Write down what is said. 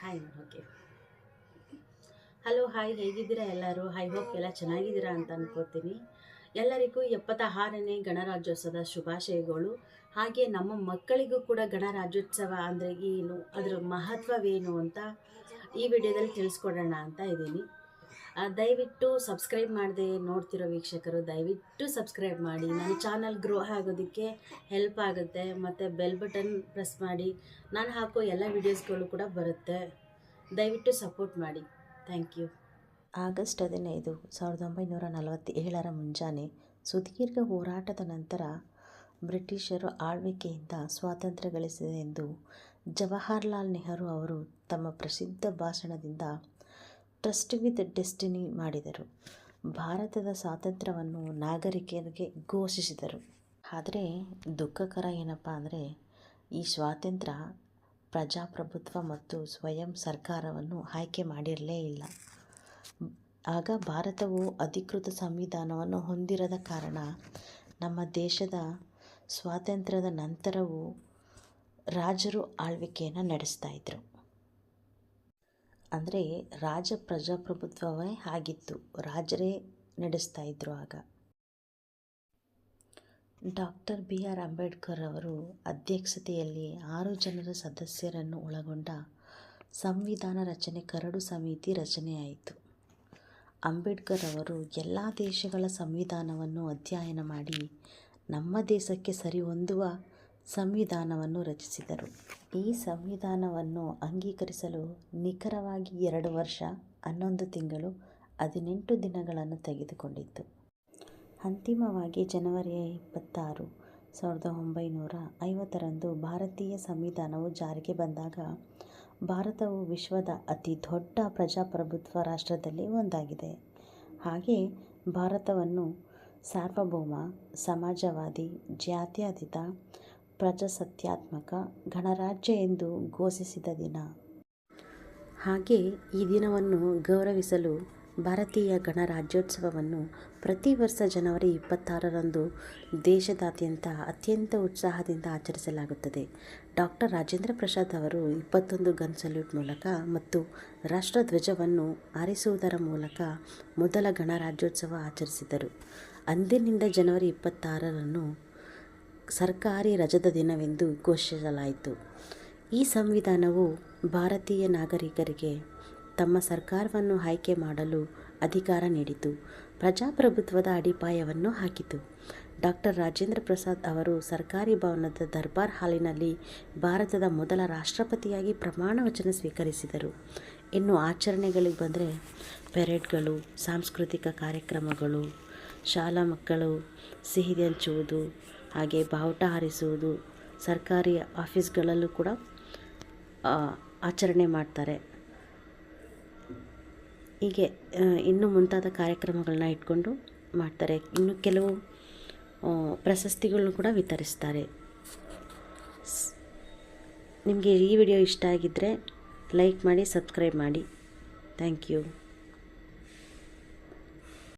Hi okay. Hello hi, ಹೇಗಿದ್ದೀರಾ ಎಲ್ಲರೂ? I hope ಎಲ್ಲ ಚೆನ್ನಾಗಿದ್ದೀರಾ ಅಂತ ಅನ್ಕೋತೀನಿ. ಎಲ್ಲರಿಗೂ 76ನೇ ಗಣರಾಜ್ಯೋತ್ಸವದ ಶುಭಾಶಯಗಳು. ಹಾಗೆ ನಮ್ಮ ಮಕ್ಕಳಿಗೂ ಕೂಡ ಗಣರಾಜ್ಯೋತ್ಸವ ಅಂದರೆ ಏನು, ಅದರ ಮಹತ್ವವೇನು ಅಂತ ಈ ವಿಡಿಯೋದಲ್ಲಿ ತಿಳಿಸ್ಕೊಡೋಣ ಅಂತ ಇದ್ದೀನಿ. ದಯವಿಟ್ಟು ಸಬ್ಸ್ಕ್ರೈಬ್ ಮಾಡದೆ ನೋಡ್ತಿರೋ ವೀಕ್ಷಕರು ದಯವಿಟ್ಟು ಸಬ್ಸ್ಕ್ರೈಬ್ ಮಾಡಿ. ನನ್ನ ಚಾನಲ್ ಗ್ರೋ ಆಗೋದಕ್ಕೆ ಹೆಲ್ಪ್ ಆಗುತ್ತೆ. ಮತ್ತು ಬೆಲ್ ಬಟನ್ ಪ್ರೆಸ್ ಮಾಡಿ, ನಾನು ಹಾಕೋ ಎಲ್ಲ ವಿಡಿಯೋಸ್ಗಳು ಕೂಡ ಬರುತ್ತೆ. ದಯವಿಟ್ಟು ಸಪೋರ್ಟ್ ಮಾಡಿ. Thank you. ಆಗಸ್ಟ್ 15, 1947 ಮುಂಜಾನೆ ಸುದೀರ್ಘ ಹೋರಾಟದ ನಂತರ ಬ್ರಿಟಿಷರು ಆಳ್ವಿಕೆಯಿಂದ ಸ್ವಾತಂತ್ರ್ಯ ಗಳಿಸಿದೆ ಎಂದು ಜವಾಹರ್ಲಾಲ್ ನೆಹರು ಅವರು ತಮ್ಮ ಪ್ರಸಿದ್ಧ ಭಾಷಣದಿಂದ ಟ್ರಸ್ಟ್ ವಿತ್ ಡೆಸ್ಟಿನಿ ಮಾಡಿದರು. ಭಾರತದ ಸ್ವಾತಂತ್ರ್ಯವನ್ನು ನಾಗರಿಕರಿಗೆ ಘೋಷಿಸಿದರು. ಆದರೆ ದುಃಖಕರ ಏನಪ್ಪ ಅಂದರೆ, ಈ ಸ್ವಾತಂತ್ರ್ಯ ಪ್ರಜಾಪ್ರಭುತ್ವ ಮತ್ತು ಸ್ವಯಂ ಸರ್ಕಾರವನ್ನು ಆಯ್ಕೆ ಮಾಡಿರಲೇ ಇಲ್ಲ. ಆಗ ಭಾರತವು ಅಧಿಕೃತ ಸಂವಿಧಾನವನ್ನು ಹೊಂದಿರದ ಕಾರಣ ನಮ್ಮ ದೇಶದ ಸ್ವಾತಂತ್ರ್ಯದ ನಂತರವೂ ರಾಜರು ಆಳ್ವಿಕೆಯನ್ನು ನಡೆಸ್ತಾ ಇದ್ದರು. ಅಂದರೆ ಪ್ರಜಾಪ್ರಭುತ್ವವೇ ಆಗಿತ್ತು, ರಾಜರೇ ನಡೆಸ್ತಾ ಇದ್ದರು. ಆಗ ಡಾಕ್ಟರ್ BR ಅಂಬೇಡ್ಕರ್ ಅವರು ಅಧ್ಯಕ್ಷತೆಯಲ್ಲಿ 6 ಜನರ ಸದಸ್ಯರನ್ನು ಒಳಗೊಂಡ ಸಂವಿಧಾನ ರಚನೆ ಕರಡು ಸಮಿತಿ ರಚನೆಯಾಯಿತು. ಅಂಬೇಡ್ಕರ್ ಅವರು ಎಲ್ಲ ದೇಶಗಳ ಸಂವಿಧಾನವನ್ನು ಅಧ್ಯಯನ ಮಾಡಿ ನಮ್ಮ ದೇಶಕ್ಕೆ ಸರಿಹೊಂದುವ ಸಂವಿಧಾನವನ್ನು ರಚಿಸಿದರು. ಈ ಸಂವಿಧಾನವನ್ನು ಅಂಗೀಕರಿಸಲು ನಿಖರವಾಗಿ 2 ವರ್ಷ 11 ತಿಂಗಳು 18 ದಿನಗಳನ್ನು ತೆಗೆದುಕೊಂಡಿತು. ಅಂತಿಮವಾಗಿ ಜನವರಿ 26, 1950ರಂದು ಭಾರತೀಯ ಸಂವಿಧಾನವು ಜಾರಿಗೆ ಬಂದಾಗ ಭಾರತವು ವಿಶ್ವದ ಅತಿ ದೊಡ್ಡ ಪ್ರಜಾಪ್ರಭುತ್ವ ರಾಷ್ಟ್ರದಲ್ಲಿ ಒಂದಾಗಿದೆ. ಹಾಗೆ ಭಾರತವನ್ನು ಸಾರ್ವಭೌಮ, ಸಮಾಜವಾದಿ, ಜಾತ್ಯತೀತ, ಪ್ರಜಾಸತ್ತಾತ್ಮಕ ಗಣರಾಜ್ಯ ಎಂದು ಘೋಷಿಸಿದ ದಿನ. ಹಾಗೆ ಈ ದಿನವನ್ನು ಗೌರವಿಸಲು ಭಾರತೀಯ ಗಣರಾಜ್ಯೋತ್ಸವವನ್ನು ಪ್ರತಿ ವರ್ಷ ಜನವರಿ 26ರಂದು ದೇಶದಾದ್ಯಂತ ಅತ್ಯಂತ ಉತ್ಸಾಹದಿಂದ ಆಚರಿಸಲಾಗುತ್ತದೆ. ಡಾಕ್ಟರ್ ರಾಜೇಂದ್ರ ಪ್ರಸಾದ್ ಅವರು 21 ಗನ್ ಸಲ್ಯೂಟ್ ಮೂಲಕ ಮತ್ತು ರಾಷ್ಟ್ರಧ್ವಜವನ್ನು ಹಾರಿಸುವುದರ ಮೂಲಕ ಮೊದಲ ಗಣರಾಜ್ಯೋತ್ಸವ ಆಚರಿಸಿದರು. ಅಂದಿನಿಂದ ಜನವರಿ 26ರನ್ನು ಸರ್ಕಾರಿ ರಜದ ದಿನವೆಂದು ಘೋಷಿಸಲಾಯಿತು. ಈ ಸಂವಿಧಾನವು ಭಾರತೀಯ ನಾಗರಿಕರಿಗೆ ತಮ್ಮ ಸರ್ಕಾರವನ್ನು ಆಯ್ಕೆ ಮಾಡಲು ಅಧಿಕಾರ ನೀಡಿತು, ಪ್ರಜಾಪ್ರಭುತ್ವದ ಅಡಿಪಾಯವನ್ನು ಹಾಕಿತು. ಡಾಕ್ಟರ್ ರಾಜೇಂದ್ರ ಪ್ರಸಾದ್ ಅವರು ಸರ್ಕಾರಿ ಭವನದ ದರ್ಬಾರ್ ಹಾಲಿನಲ್ಲಿ ಭಾರತದ ಮೊದಲ ರಾಷ್ಟ್ರಪತಿಯಾಗಿ ಪ್ರಮಾಣ ವಚನ ಸ್ವೀಕರಿಸಿದರು. ಇನ್ನು ಆಚರಣೆಗಳಿಗೆ ಬಂದರೆ ಪೆರೇಡ್ಗಳು, ಸಾಂಸ್ಕೃತಿಕ ಕಾರ್ಯಕ್ರಮಗಳು, ಶಾಲಾ ಮಕ್ಕಳು ಸಿಹಿ ಹಂಚುವುದು, ಹಾಗೆ ಬಾವುಟ ಹಾರಿಸುವುದು, ಸರ್ಕಾರಿ ಆಫೀಸ್ಗಳಲ್ಲೂ ಕೂಡ ಆಚರಣೆ ಮಾಡ್ತಾರೆ. ಹೀಗೆ ಇನ್ನೂ ಮುಂತಾದ ಕಾರ್ಯಕ್ರಮಗಳನ್ನ ಇಟ್ಕೊಂಡು ಮಾಡ್ತಾರೆ. ಇನ್ನು ಕೆಲವು ಪ್ರಶಸ್ತಿಗಳನ್ನು ಕೂಡ ವಿತರಿಸ್ತಾರೆ. ನಿಮಗೆ ಈ ವಿಡಿಯೋ ಇಷ್ಟ ಆಗಿದ್ದರೆ ಲೈಕ್ ಮಾಡಿ, ಸಬ್ಸ್ಕ್ರೈಬ್ ಮಾಡಿ. Thank you.